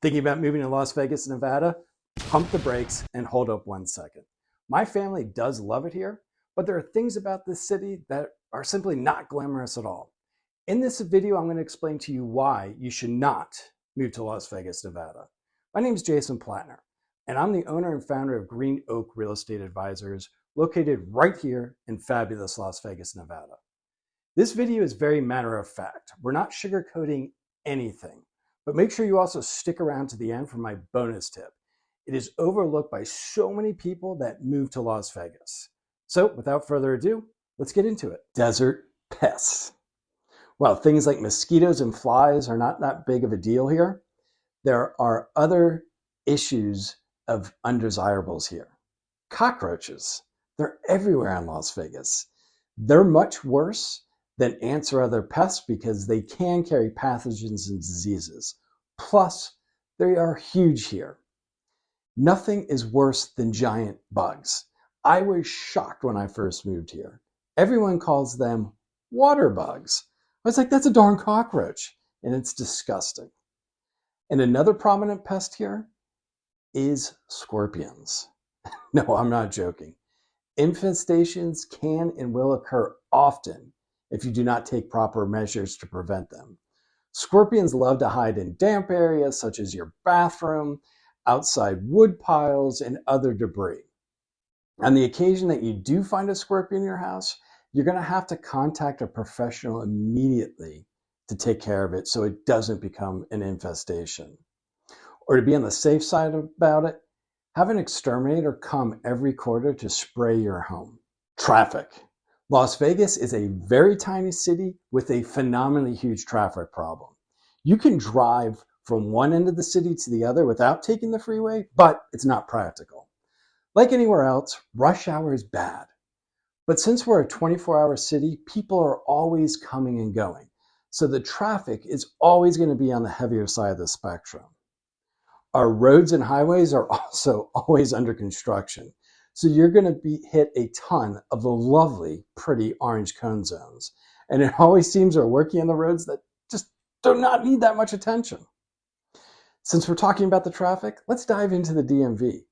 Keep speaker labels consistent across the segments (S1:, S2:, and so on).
S1: Thinking about moving to Las Vegas, Nevada? Pump the brakes and hold up 1 second. My family does love it here, but there are things about this city that are simply not glamorous at all. In this video, I'm going to explain to you why you should not move to Las Vegas, Nevada. My name is Jason Plattner, and I'm the owner and founder of Green Oak Real Estate Advisors, located right here in fabulous Las Vegas, Nevada. This video is very matter of fact. We're not sugarcoating anything, but make sure you also stick around to the end for my bonus tip. It is overlooked by so many people that move to Las Vegas. So without further ado, let's get into it. Desert pests. Well, things like mosquitoes and flies are not that big of a deal here. There are other issues of undesirables here. Cockroaches. They're everywhere in Las Vegas. They're much worse than ants or other pests because they can carry pathogens and diseases. Plus, they are huge here. Nothing is worse than giant bugs. I was shocked when I first moved here. Everyone calls them water bugs. I was like, that's a darn cockroach, and it's disgusting. And another prominent pest here is scorpions. No, I'm not joking. Infestations can and will occur often if you do not take proper measures to prevent them. Scorpions love to hide in damp areas such as your bathroom, outside wood piles, and other debris. On the occasion that you do find a scorpion in your house, you're going to have to contact a professional immediately to take care of it so it doesn't become an infestation. Or to be on the safe side about it, have an exterminator come every quarter to spray your home. Traffic. Las Vegas is a very tiny city with a phenomenally huge traffic problem. You can drive from one end of the city to the other without taking the freeway, but it's not practical. Like anywhere else, rush hour is bad. But since we're a 24-hour city, people are always coming and going. So the traffic is always going to be on the heavier side of the spectrum. Our roads and highways are also always under construction. So you're going to hit a ton of the lovely, pretty orange cone zones. And it always seems we're working on the roads that just do not need that much attention. Since we're talking about the traffic, let's dive into the DMV.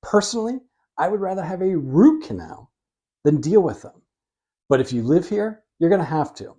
S1: Personally, I would rather have a root canal than deal with them. But if you live here, you're going to have to.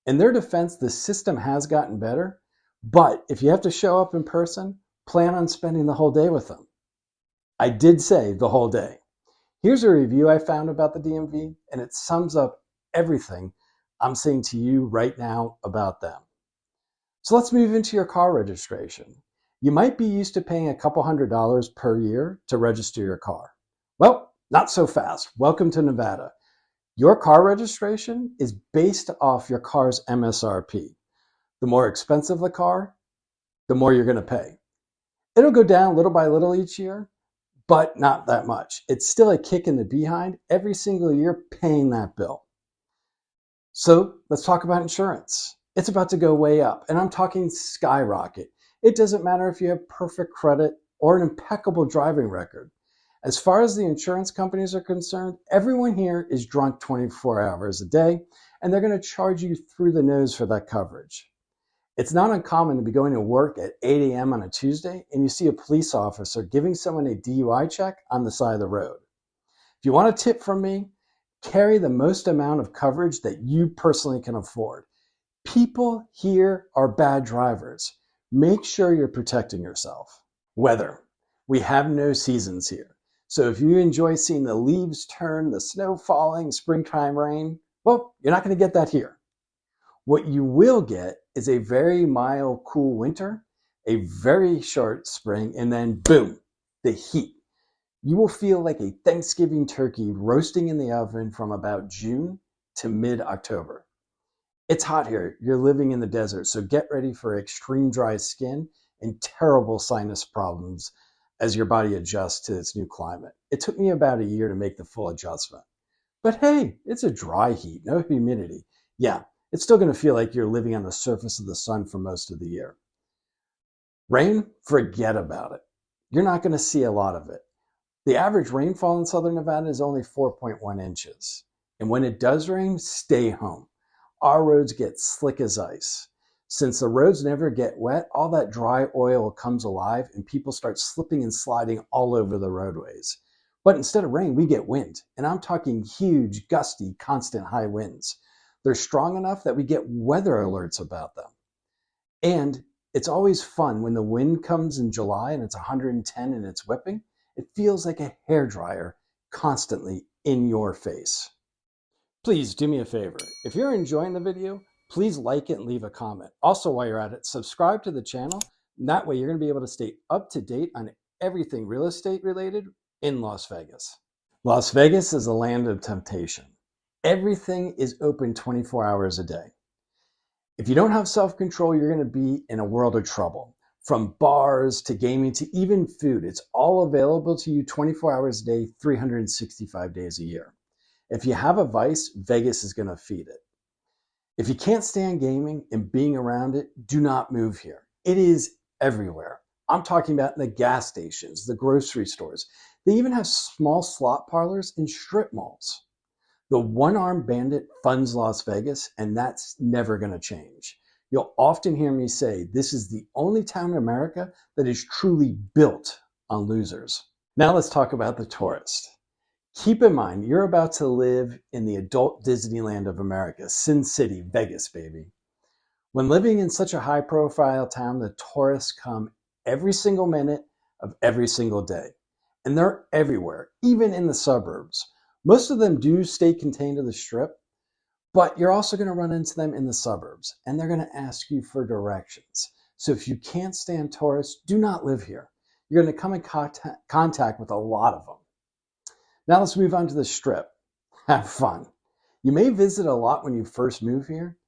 S1: In their defense, the system has gotten better, but if you have to show up in person, plan on spending the whole day with them. I did say the whole day. Here's a review I found about the DMV, and it sums up everything I'm saying to you right now about them. So let's move into your car registration. You might be used to paying a couple $100s per year to register your car. Well, not so fast. Welcome to Nevada. Your car registration is based off your car's MSRP. The more expensive the car, the more you're going to pay. It'll go down little by little each year, but not that much. It's still a kick in the behind every single year paying that bill. So let's talk about insurance. It's about to go way up, and I'm talking skyrocket. It doesn't matter if you have perfect credit or an impeccable driving record. As far as the insurance companies are concerned, everyone here is drunk 24 hours a day, and they're going to charge you through the nose for that coverage. It's not uncommon to be going to work at 8 a.m. on a Tuesday and you see a police officer giving someone a DUI check on the side of the road. If you want a tip from me, carry the most amount of coverage that you personally can afford. People here are bad drivers. Make sure you're protecting yourself. Weather. We have no seasons here. So if you enjoy seeing the leaves turn, the snow falling, springtime rain, well, you're not going to get that here. What you will get is a very mild, cool winter, a very short spring, and then boom, the heat. You will feel like a Thanksgiving turkey roasting in the oven from about June to mid-October. It's hot here. You're living in the desert, so get ready for extreme dry skin and terrible sinus problems as your body adjusts to its new climate. It took me about a year to make the full adjustment. But hey, it's a dry heat, no humidity. Yeah, it's still going to feel like you're living on the surface of the sun for most of the year. Rain, forget about it. You're not going to see a lot of it. The average rainfall in southern Nevada is only 4.1 inches. And when it does rain, stay home. Our roads get slick as ice. Since the roads never get wet, all that dry oil comes alive and people start slipping and sliding all over the roadways. But instead of rain, we get wind. And I'm talking huge, gusty, constant high winds. They're strong enough that we get weather alerts about them. And it's always fun when the wind comes in July and it's 110 and it's whipping. It feels like a hairdryer constantly in your face. Please do me a favor. If you're enjoying the video, please like it and leave a comment. Also, while you're at it, subscribe to the channel. And that way you're going to be able to stay up to date on everything real estate related in Las Vegas. Las Vegas is a land of temptation. Everything is open 24 hours a day. If you don't have self-control, you're going to be in a world of trouble. From bars to gaming to even food, it's all available to you 24 hours a day, 365 days a year. If you have a vice, Vegas is going to feed it. If you can't stand gaming and being around it, do not move here. It is everywhere. I'm talking about in the gas stations, the grocery stores. They even have small slot parlors in strip malls. The one-armed bandit funds Las Vegas, and that's never going to change. You'll often hear me say this is the only town in America that is truly built on losers. Now let's talk about the tourist. Keep in mind, you're about to live in the adult Disneyland of America, Sin City, Vegas, baby. When living in such a high-profile town, the tourists come every single minute of every single day. And they're everywhere, even in the suburbs. Most of them do stay contained to the Strip, but you're also going to run into them in the suburbs, and they're going to ask you for directions. So if you can't stand tourists, do not live here. You're going to come in contact with a lot of them. Now let's move on to the Strip. Have fun. You may visit a lot when you first move here,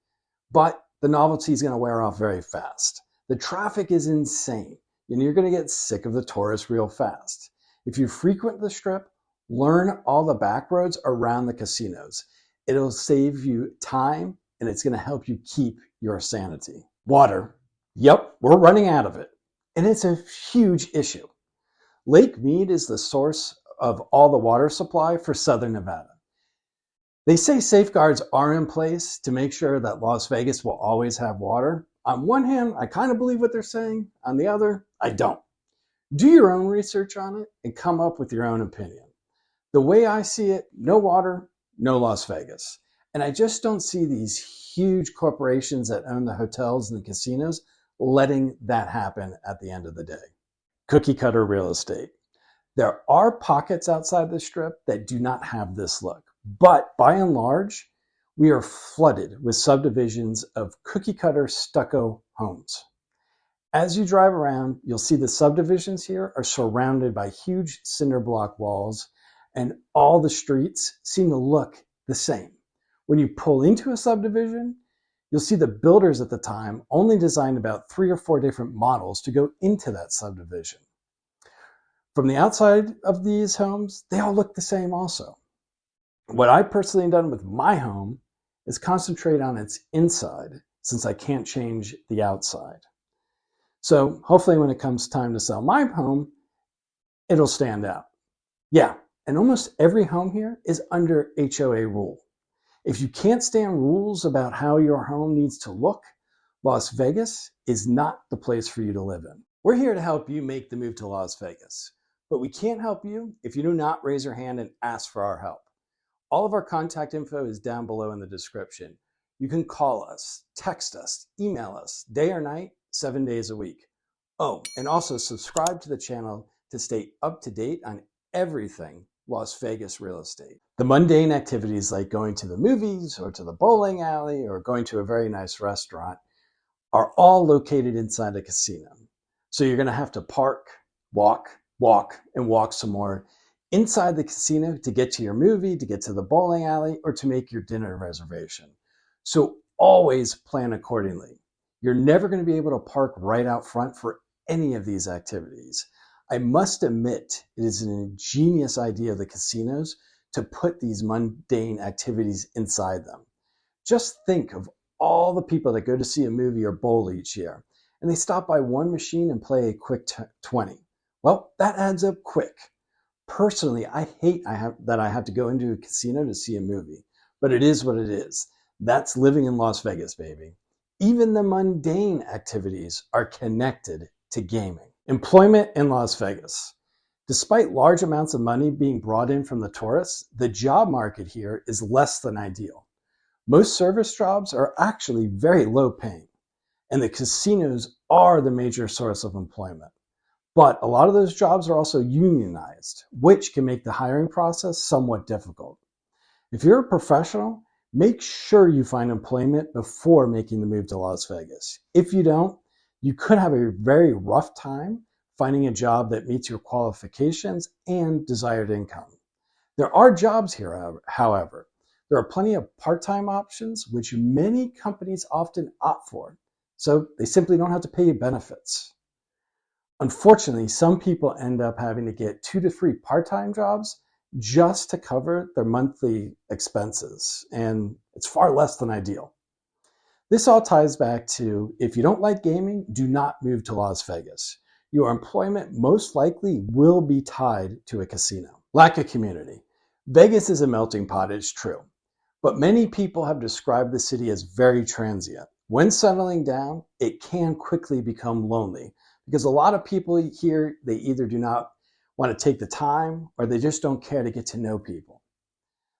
S1: but the novelty is going to wear off very fast. The traffic is insane, and you're going to get sick of the tourists real fast. If you frequent the Strip, learn all the back roads around the casinos. It'll save you time, and it's going to help you keep your sanity. Water. Yep, we're running out of it, and it's a huge issue. Lake Mead is the source of all the water supply for Southern Nevada. They say safeguards are in place to make sure that Las Vegas will always have water. On one hand, I kind of believe what they're saying. On the other, I don't. Do your own research on it and come up with your own opinion. The way I see it, no water, no Las Vegas. And I just don't see these huge corporations that own the hotels and the casinos letting that happen at the end of the day. Cookie cutter real estate. There are pockets outside the Strip that do not have this look, but by and large, we are flooded with subdivisions of cookie cutter stucco homes. As you drive around, you'll see the subdivisions here are surrounded by huge cinder block walls, and all the streets seem to look the same. When you pull into a subdivision, you'll see the builders at the time only designed about 3 or 4 different models to go into that subdivision. From the outside of these homes, they all look the same also. What I personally have done with my home is concentrate on its inside, since I can't change the outside. So hopefully when it comes time to sell my home, it'll stand out. Yeah, and almost every home here is under HOA rule. If you can't stand rules about how your home needs to look, Las Vegas is not the place for you to live in. We're here to help you make the move to Las Vegas, but we can't help you if you do not raise your hand and ask for our help. All of our contact info is down below in the description. You can call us, text us, email us, day or night, 7 days a week. Oh, and also subscribe to the channel to stay up to date on everything Las Vegas real estate. The mundane activities like going to the movies or to the bowling alley or going to a very nice restaurant are all located inside a casino. So you're going to have to park, walk, and walk some more inside the casino to get to your movie, to get to the bowling alley, or to make your dinner reservation. So always plan accordingly. You're never going to be able to park right out front for any of these activities. I must admit, it is an ingenious idea of the casinos to put these mundane activities inside them. Just think of all the people that go to see a movie or bowl each year, and they stop by one machine and play a quick 20. Well, that adds up quick. Personally, I hate that I have to go into a casino to see a movie, but it is what it is. That's living in Las Vegas, baby. Even the mundane activities are connected to gaming. Employment in Las Vegas. Despite large amounts of money being brought in from the tourists, the job market here is less than ideal. Most service jobs are actually very low paying, and the casinos are the major source of employment. But a lot of those jobs are also unionized, which can make the hiring process somewhat difficult. If you're a professional, make sure you find employment before making the move to Las Vegas. If you don't, you could have a very rough time finding a job that meets your qualifications and desired income. There are jobs here, however. There are plenty of part-time options, which many companies often opt for, so they simply don't have to pay you benefits. Unfortunately, some people end up having to get 2 to 3 part-time jobs just to cover their monthly expenses, and it's far less than ideal. This all ties back to, if you don't like gaming, do not move to Las Vegas. Your employment most likely will be tied to a casino. Lack of community. Vegas is a melting pot, it's true, but many people have described the city as very transient. When settling down, it can quickly become lonely because a lot of people here, they either do not want to take the time or they just don't care to get to know people.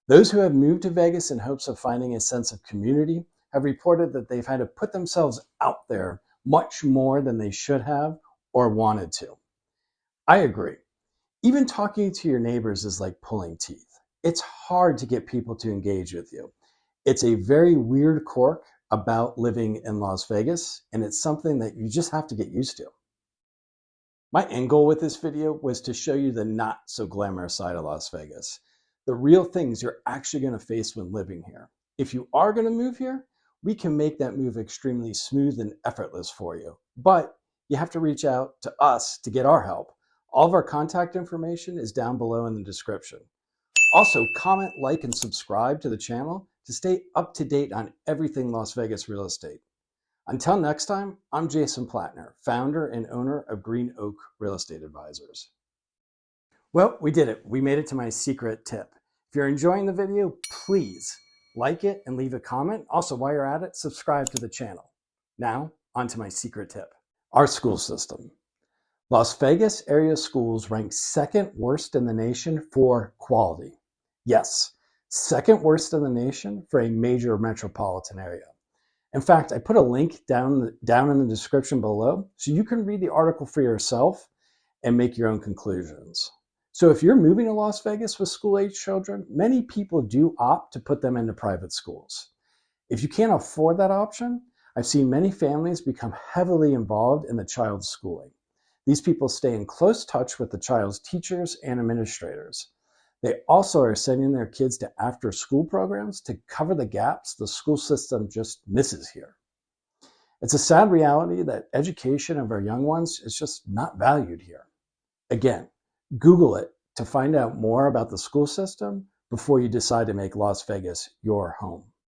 S1: Those who have moved to Vegas in hopes of finding a sense of community have reported that they've had to put themselves out there much more than they should have or wanted to. I agree. Even talking to your neighbors is like pulling teeth. It's hard to get people to engage with you. It's a very weird quirk about living in Las Vegas, and it's something that you just have to get used to. My end goal with this video was to show you the not so glamorous side of Las Vegas, the real things you're actually going to face when living here. If you are going to move here, we can make that move extremely smooth and effortless for you, but you have to reach out to us to get our help. All of our contact information is down below in the description. Also, comment, like, and subscribe to the channel to stay up to date on everything Las Vegas real estate. Until next time, I'm Jason Plattner, founder and owner of Green Oak Real Estate Advisors. Well, we did it. We made it to my secret tip. If you're enjoying the video, please like it and leave a comment. Also, while you're at it, subscribe to the channel. Now, on to my secret tip. Our school system. Las Vegas area schools rank second worst in the nation for quality. Yes, second worst in the nation for a major metropolitan area. In fact, I put a link down in the description below so you can read the article for yourself and make your own conclusions. So if you're moving to Las Vegas with school-age children, many people do opt to put them into private schools. If you can't afford that option, I've seen many families become heavily involved in the child's schooling. These people stay in close touch with the child's teachers and administrators. They also are sending their kids to after-school programs to cover the gaps the school system just misses here. It's a sad reality that education of our young ones is just not valued here. Again, Google it to find out more about the school system before you decide to make Las Vegas your home.